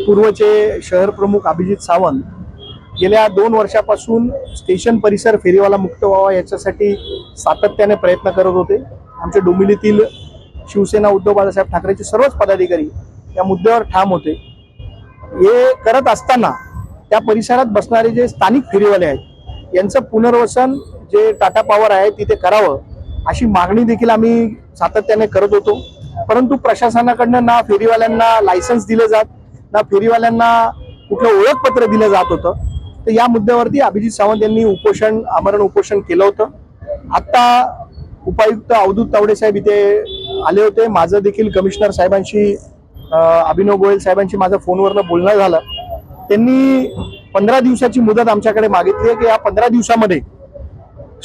पूर्वचे शहर प्रमुख अभिजित सावंत गेल्या 2 वर्षापासून स्टेशन परिसर फेरीवाला मुक्त व्हावा याच्यासाठी सातत्याने प्रयत्न करत होते। आमच्या डोंबिवलीतील शिवसेना उद्धव बाळासाहेब ठाकरेचे सर्वच पदाधिकारी या मुद्द्यावर ठाम होते। हे करत असताना त्या परिसरात बसणारे जे स्थानिक फेरीवाले आहेत यांचं पुनर्वसन जे टाटा पॉवर आहे तिथे करावं अशी मागणी देखील आम्ही सातत्याने करत होतो। परंतु प्रशासनाकडनं ना फेरीवाल्यांना लायसन्स दिले जात, ना फेरीवाल्यांना कुठलं ओळखपत्र दिलं जात होतं। तर या मुद्द्यावरती अभिजित सावंत यांनी आमरण उपोषण केलं होतं। आता उपायुक्त अवधूत तावडे साहेब इथे आले होते। माझं देखील कमिशनर साहेबांशी अभिनव गोयल साहेबांशी माझं फोनवरनं बोलणं झालं। त्यांनी 15 दिवसाची मुदत आमच्याकडे मागितली आहे की या 15 दिवसामध्ये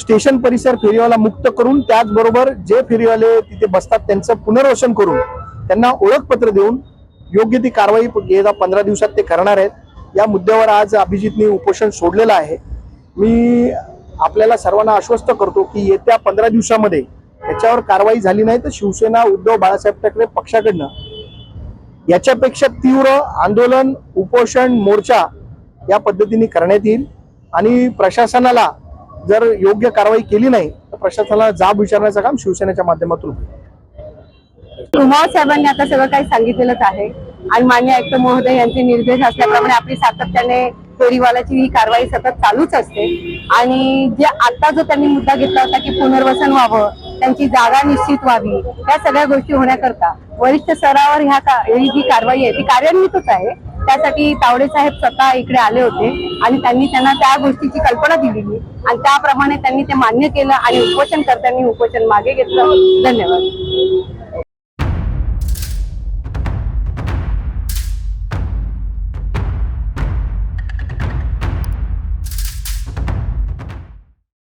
स्टेशन परिसर फेरीवाला मुक्त करून त्याचबरोबर जे फेरीवाले तिथे बसतात त्यांचं पुनर्वसन करून त्यांना ओळखपत्र देऊन योग्य ती कारवाई येत्या 15 दिवसात ते करणार आहेत। या मुद्द्यावर आज अभिजितनी उपोषण सोडलेलं आहे। मी आपल्याला सर्वांना आश्वस्त करतो की येत्या 15 दिवसामध्ये याच्यावर कारवाई झाली नाही तर शिवसेना उद्धव बाळासाहेब ठाकरे पक्षाकडनं याच्यापेक्षा तीव्र आंदोलन, उपोषण, मोर्चा या पद्धतीने करण्यात येईल आणि प्रशासनाला जर योग्य कारवाई केली नाही तर प्रशासनाला जाब विचारण्याचं काम शिवसेनेच्या माध्यमातून होईल। उमाव साहेबांनी आता सगळं काही सांगितलेलंच आहे आणि माननीय आयुक्त महोदय यांचे निर्देश असल्याप्रमाणे आपली सातत्याने फेरीवाल्याची ही कारवाई सतत चालूच असते। आणि जे आता जो त्यांनी मुद्दा घेतला होता की पुनर्वसन व्हावं, त्यांची जागा निश्चित व्हावी, या सगळ्या गोष्टी होण्याकरता वरिष्ठ स्तरावर ही जी कारवाई आहे ती कार्यान्वितच आहे। त्यासाठी तावडे साहेब स्वतः इकडे आले होते आणि त्यांनी त्यांना त्या गोष्टीची कल्पना दिली आणि त्याप्रमाणे त्यांनी ते मान्य केलं आणि उपोषण करताना उपोषण मागे घेतलं। धन्यवाद।